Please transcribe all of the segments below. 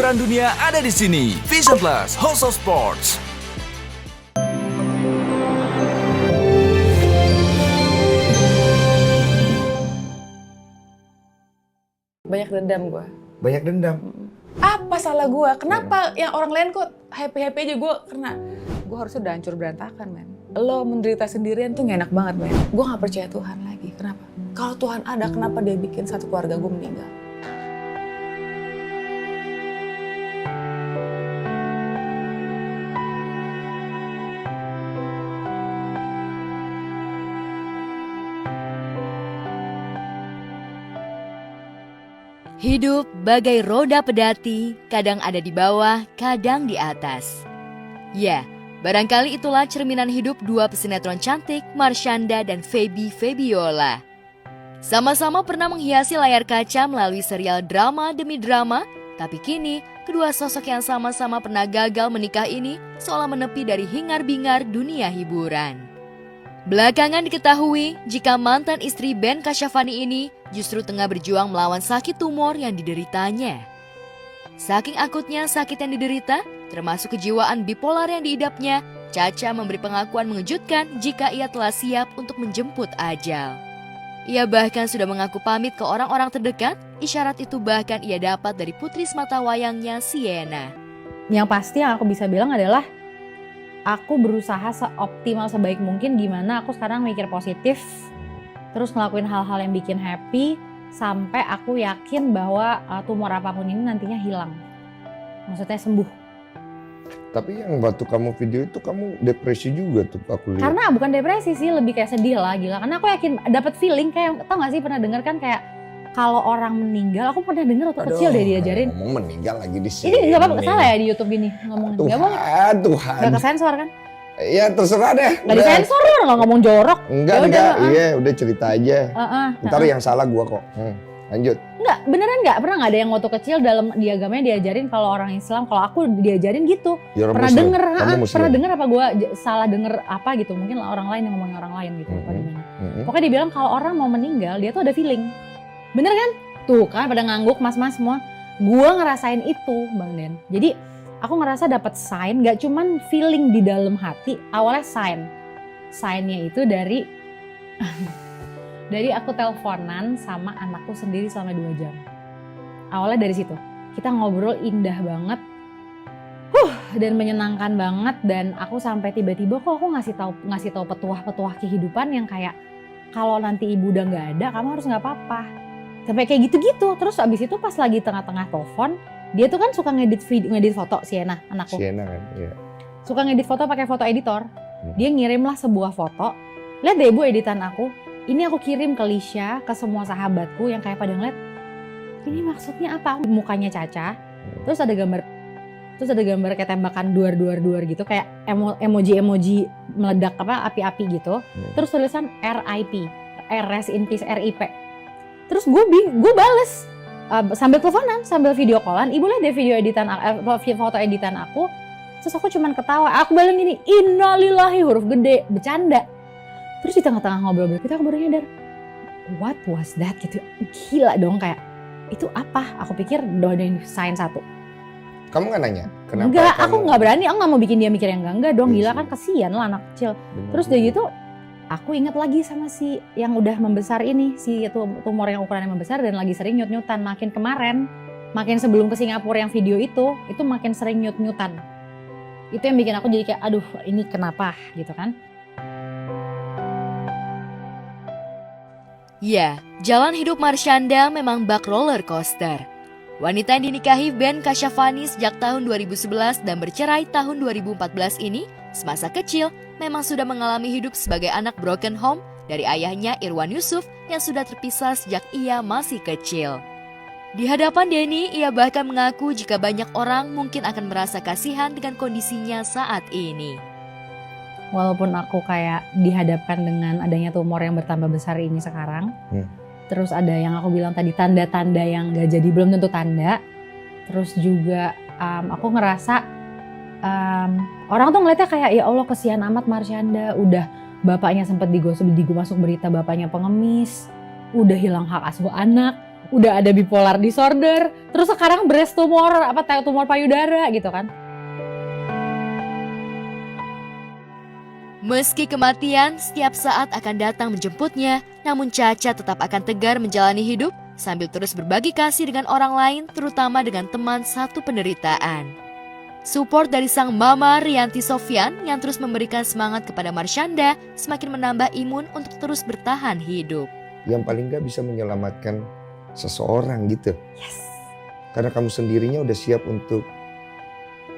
hiburan dunia ada di sini. Vision Plus, House of Sports. Banyak dendam gue. Banyak dendam? Apa salah gue? Kenapa yang orang lain kok happy-happy aja gue kena? Gue harusnya udah hancur berantakan, men. Lo menderita sendirian tuh gak enak banget, men. Gue gak percaya Tuhan lagi. Kenapa? Kalau Tuhan ada, kenapa dia bikin satu keluarga gue meninggal? Hidup bagai roda pedati, kadang ada di bawah, kadang di atas. Ya, barangkali itulah cerminan hidup dua pesinetron cantik, Marshanda dan Feby Febiola. Sama-sama pernah menghiasi layar kaca melalui serial drama demi drama, tapi kini kedua sosok yang sama-sama pernah gagal menikah ini seolah menepi dari hingar-bingar dunia hiburan. Belakangan diketahui jika mantan istri Ben Kasyafani ini justru tengah berjuang melawan sakit tumor yang dideritanya. Saking akutnya sakit yang diderita, termasuk kejiwaan bipolar yang diidapnya, Caca memberi pengakuan mengejutkan jika ia telah siap untuk menjemput ajal. Ia bahkan sudah mengaku pamit ke orang-orang terdekat, isyarat itu bahkan ia dapat dari putri sematawayangnya Sienna. Yang pasti yang aku bisa bilang adalah aku berusaha seoptimal sebaik mungkin gimana aku sekarang mikir positif, terus ngelakuin hal-hal yang bikin happy, sampai aku yakin bahwa tumor apapun ini nantinya hilang. Maksudnya sembuh. Tapi yang waktu kamu video itu kamu depresi juga tuh aku lihat. Karena bukan depresi sih, lebih kayak sedih lah, gila. Karena aku yakin dapat feeling kayak, tau gak sih pernah denger kan kayak kalau orang meninggal, aku pernah denger waktu kecil deh diajarin. Ngomong meninggal lagi di sini. Ini gak apa-apa, salah ya di YouTube gini ngomongin. Gak apa-apa. Tuhan. Gak kesensor kan? Ya terserah deh. Gak disensor loh, gak ngomong jorok. Enggak, iya udah cerita aja. Ntar yang salah gua kok. Lanjut. Enggak, beneran enggak. Pernah gak ada yang waktu kecil dalam diagamanya diajarin kalau orang Islam, kalau aku diajarin gitu. Pernah denger, pernah denger apa gua salah denger apa gitu. Mungkin orang lain yang ngomongin orang lain gitu. Pokoknya dia bilang kalau orang mau meninggal, dia tuh ada feeling. Bener kan? Tuh kan pada ngangguk mas-mas semua. Gua ngerasain itu Bang Den. Jadi aku ngerasa dapat sign, gak cuman feeling di dalam hati. Awalnya sign. Signnya itu dari aku teleponan sama anakku sendiri selama 2 jam. Awalnya dari situ. Kita ngobrol indah banget. Dan menyenangkan banget, dan aku sampai tiba-tiba kok aku ngasih tahu petuah-petuah kehidupan yang kayak kalau nanti ibu udah nggak ada, kamu harus nggak apa-apa. Sampai kayak gitu-gitu. Terus abis itu pas lagi tengah-tengah telepon, dia tuh kan suka ngedit foto, Sienna anakku. Sienna kan, iya. Suka ngedit foto pakai foto editor. Dia ngirimlah sebuah foto. Lihat deh ibu editan aku. Ini aku kirim ke Lisha, ke semua sahabatku yang kayak pada ngeliat. Ini maksudnya apa? Mukanya Caca. Terus ada gambar kayak tembakan duar gitu, kayak emoji meledak api-api gitu. Terus tulisan RIP, Rest in Peace, RIP. Terus gue bales sambil teleponan, sambil video callan. Ibu lihat deh foto editan aku. Terus aku cuman ketawa. Aku balen gini, innalillahi huruf gede, bercanda. Terus di tengah-tengah ngobrol kita aku baru nyadar, what was that gitu. Gila dong, kayak itu apa? Aku pikir doain sign satu. Kamu gak nanya? Kenapa enggak, aku gak berani, aku gak mau bikin dia mikir yang enggak dong, gila kan kasihan lah anak kecil. Terus dari gitu, aku ingat lagi sama si yang udah membesar ini, si tumor yang ukurannya membesar dan lagi sering nyut-nyutan. Makin sebelum ke Singapura yang video itu makin sering nyut-nyutan. Itu yang bikin aku jadi kayak, aduh ini kenapa gitu kan. Ya, jalan hidup Marshanda memang bak roller coaster. Wanita yang dinikahi Ben Kasyafani sejak tahun 2011 dan bercerai tahun 2014 ini, semasa kecil memang sudah mengalami hidup sebagai anak broken home dari ayahnya Irwan Yusuf yang sudah terpisah sejak ia masih kecil. Di hadapan Denny, ia bahkan mengaku jika banyak orang mungkin akan merasa kasihan dengan kondisinya saat ini. Walaupun aku kayak dihadapkan dengan adanya tumor yang bertambah besar ini sekarang, terus ada yang aku bilang tadi tanda-tanda yang gak jadi, belum tentu tanda. Terus juga aku ngerasa orang tuh ngeliatnya kayak ya Allah kesian amat Marshanda, udah bapaknya sempat masuk berita bapaknya pengemis, udah hilang hak asuh anak, udah ada bipolar disorder, terus sekarang breast tumor, tumor payudara gitu kan. Meski kematian setiap saat akan datang menjemputnya, namun Caca tetap akan tegar menjalani hidup sambil terus berbagi kasih dengan orang lain, terutama dengan teman satu penderitaan. Support dari sang mama Rianti Sofyan yang terus memberikan semangat kepada Marshanda semakin menambah imun untuk terus bertahan hidup. Yang paling nggak bisa menyelamatkan seseorang gitu. Yes. Karena kamu sendirinya udah siap untuk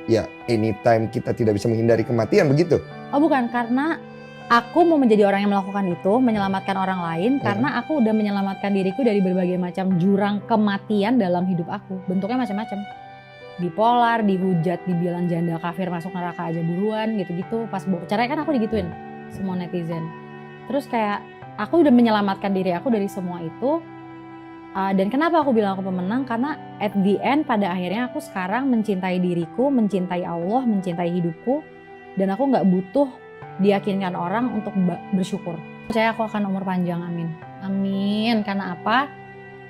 ya anytime kita tidak bisa menghindari kematian begitu. Oh bukan, karena aku mau menjadi orang yang melakukan itu, menyelamatkan orang lain, karena aku udah menyelamatkan diriku dari berbagai macam jurang kematian dalam hidup aku. Bentuknya macam-macam. Bipolar, dihujat, dibilang janda kafir masuk neraka aja buruan gitu-gitu. Pas cerai kan aku digituin semua netizen. Terus kayak aku udah menyelamatkan diri aku dari semua itu. Dan kenapa aku bilang aku pemenang? Karena at the end pada akhirnya aku sekarang mencintai diriku, mencintai Allah, mencintai hidupku. Dan aku gak butuh diyakinkan orang untuk bersyukur. Percaya aku akan umur panjang, amin. Amin, karena apa?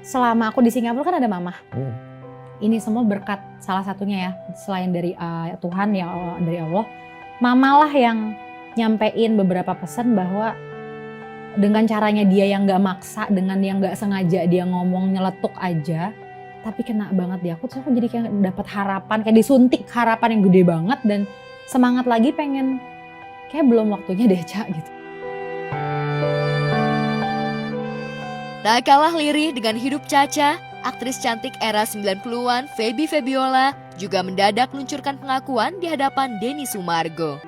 Selama aku di Singapura kan ada mama. Ini semua berkat salah satunya ya, selain dari Tuhan ya, dari Allah. Mama lah yang nyampein beberapa pesan bahwa dengan caranya dia yang gak maksa, dengan yang gak sengaja dia ngomong nyeletuk aja, tapi kena banget di aku. Terus aku jadi kayak dapat harapan, kayak disuntik harapan yang gede banget dan semangat lagi pengen, kayak belum waktunya deh Ca gitu. Tak kalah lirih dengan hidup Caca, aktris cantik era 90-an Feby Febiola juga mendadak meluncurkan pengakuan di hadapan Denny Sumargo.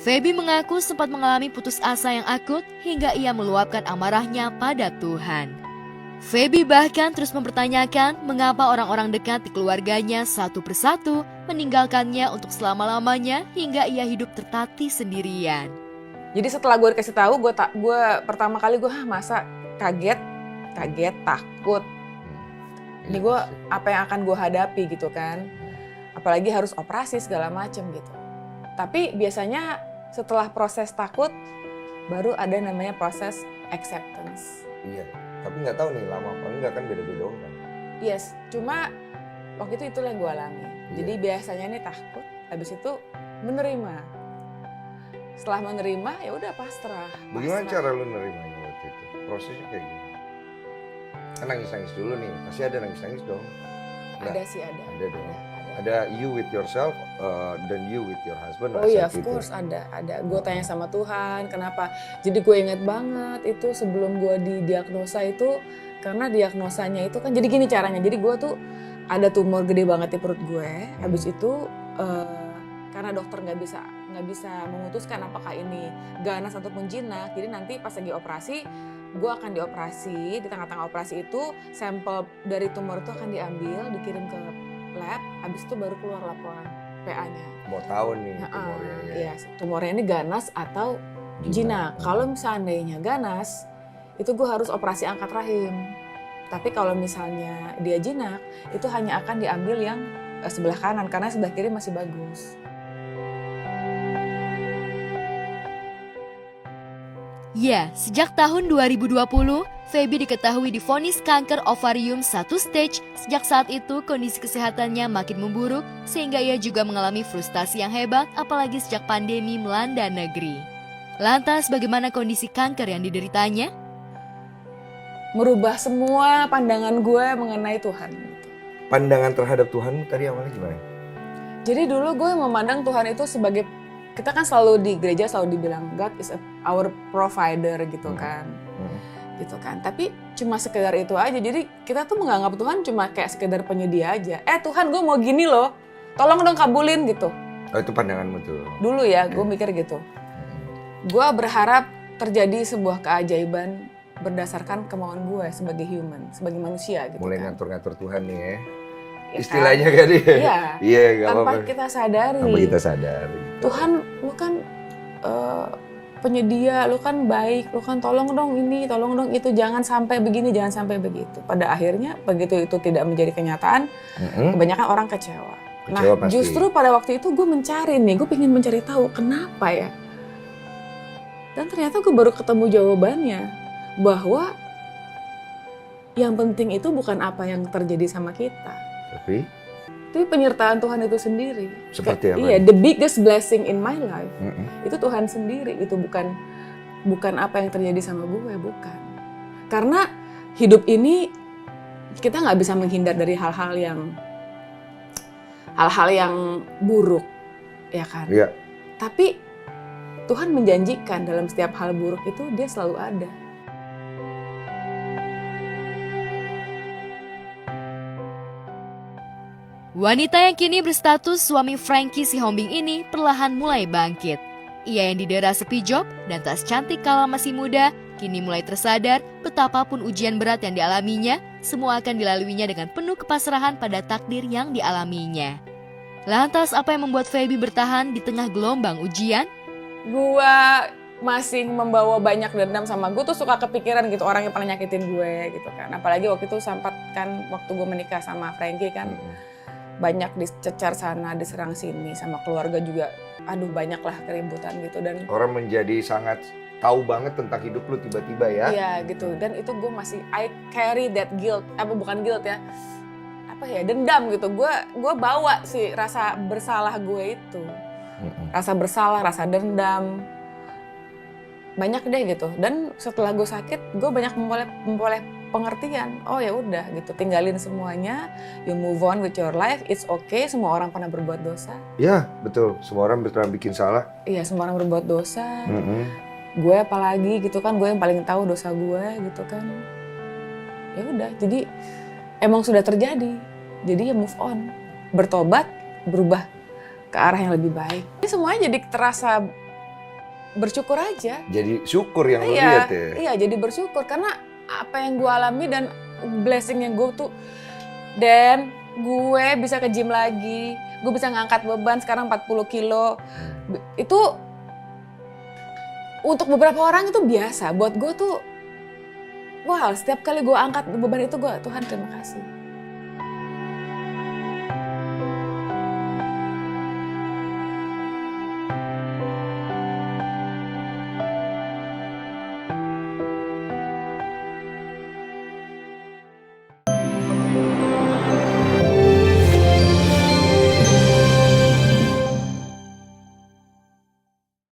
Feby mengaku sempat mengalami putus asa yang akut hingga ia meluapkan amarahnya pada Tuhan. Feby bahkan terus mempertanyakan mengapa orang-orang dekat di keluarganya satu persatu meninggalkannya untuk selama-lamanya hingga ia hidup tertatih sendirian. Jadi setelah gue dikasih tahu, gue pertama kali gue masa kaget, takut. Ini gue apa yang akan gue hadapi gitu kan. Apalagi harus operasi segala macem gitu. Tapi biasanya setelah proses takut baru ada namanya proses acceptance. Iya, tapi nggak tahu nih lama apa enggak kan beda-beda orang. Yes, cuma waktu itu itulah yang gue alami. Iya. Jadi biasanya nih takut, habis itu menerima. Setelah menerima ya udah pasrah. Bagaimana cara lu nerimanya waktu itu? Prosesnya kayak gimana? Kan nangis-nangis dulu nih, pasti ada nangis-nangis dong. Ada sih ada. Ada dong. Ada you with yourself dan you with your husband. Oh iya, of course ada. Gue tanya sama Tuhan, kenapa? Jadi gue inget banget itu sebelum gue didiagnosa itu, karena diagnosanya itu kan jadi gini caranya. Jadi gue tuh ada tumor gede banget di perut gue. Habis itu karena dokter nggak bisa memutuskan apakah ini ganas ataupun jinak. Jadi nanti pas lagi operasi, gue akan dioperasi. Di tengah-tengah operasi itu sampel dari tumor itu akan diambil, dikirim ke lab, habis itu baru keluar laporan PA-nya. Mau tahu nih tumornya ya. Iya, tumornya ini ganas atau jinak. Kalau seandainya ganas, itu gue harus operasi angkat rahim. Tapi kalau misalnya dia jinak, itu hanya akan diambil yang sebelah kanan karena sebelah kiri masih bagus. Ya, sejak tahun 2020, Feby diketahui divonis kanker ovarium 1 stage. Sejak saat itu, kondisi kesehatannya makin memburuk, sehingga ia juga mengalami frustasi yang hebat, apalagi sejak pandemi melanda negeri. Lantas, bagaimana kondisi kanker yang dideritanya? Merubah semua pandangan gue mengenai Tuhan. Pandangan terhadap Tuhan tadi awalnya gimana? Jadi dulu gue memandang Tuhan itu sebagai, kita kan selalu di gereja selalu dibilang God is our provider gitu kan. Gitu kan. Tapi cuma sekedar itu aja. Jadi kita tuh menganggap Tuhan cuma kayak sekedar penyedia aja. Tuhan gue mau gini loh. Tolong dong kabulin gitu. Oh itu pandanganmu tuh. Dulu ya gue mikir gitu. Gue berharap terjadi sebuah keajaiban berdasarkan kemauan gue sebagai human, sebagai manusia gitu. Mulai kan. ngatur-ngatur Tuhan nih ya. Ya Istilahnya kan? kan dia. Iya. Iya gak Tanpa apa-apa. kita sadari. Tanpa kita sadari. Tuhan lu kan penyedia, lu kan baik, lu kan tolong dong ini, tolong dong itu, jangan sampai begini, jangan sampai begitu. Pada akhirnya begitu itu tidak menjadi kenyataan, kebanyakan orang kecewa. Kecewa Nah pasti. justru pada waktu itu gue mencari nih, gue pengen mencari tahu kenapa ya. Dan ternyata gue baru ketemu jawabannya, bahwa yang penting itu bukan apa yang terjadi sama kita, Tapi tapi penyertaan Tuhan itu sendiri. Seperti apa? Iya, the biggest blessing in my life mm-mm. itu Tuhan sendiri. Itu bukan apa yang terjadi sama gue, bukan. Karena hidup ini kita nggak bisa menghindar dari hal-hal yang buruk, ya kan? Iya. Tapi Tuhan menjanjikan dalam setiap hal buruk itu dia selalu ada. Wanita yang kini berstatus suami Frankie Sihombing ini perlahan mulai bangkit. Ia yang didera sepi job dan tak secantik kala masih muda, kini mulai tersadar betapapun ujian berat yang dialaminya, semua akan dilaluinya dengan penuh kepasrahan pada takdir yang dialaminya. Lantas apa yang membuat Feby bertahan di tengah gelombang ujian? Gua masih membawa banyak dendam sama gue tuh suka kepikiran gitu orang yang pernah nyakitin gue gitu kan. Apalagi waktu itu sempat kan waktu gue menikah sama Frankie kan. Banyak dicecar sana, diserang sini, sama keluarga juga. Aduh banyak lah keributan gitu dan Orang menjadi sangat tahu banget tentang hidup lu tiba-tiba ya. iya gitu. Dan itu gue masih I carry that guilt, bukan guilt ya, dendam gitu. Gue bawa sih rasa bersalah gue itu, rasa bersalah, rasa dendam, banyak deh gitu. Dan setelah gue sakit, gue banyak memperoleh pengertian. Oh ya udah gitu, tinggalin semuanya, you move on with your life, it's okay. Semua orang pernah berbuat dosa. Ya betul, semua orang pernah bikin salah. Iya, semua orang berbuat dosa. Gue apalagi gitu kan, gue yang paling tahu dosa gue gitu kan. Ya udah, jadi emang sudah terjadi. Jadi ya move on, bertobat, berubah ke arah yang lebih baik. Ini semuanya jadi terasa bersyukur aja. Jadi syukur yang lu lihat ya. Iya, jadi bersyukur karena apa yang gue alami dan blessing yang gue tuh. Dan gue bisa ke gym lagi, gue bisa ngangkat beban sekarang 40 kilo. Itu untuk beberapa orang itu biasa, buat gue tuh wow, setiap kali gue angkat beban itu gue, Tuhan terima kasih.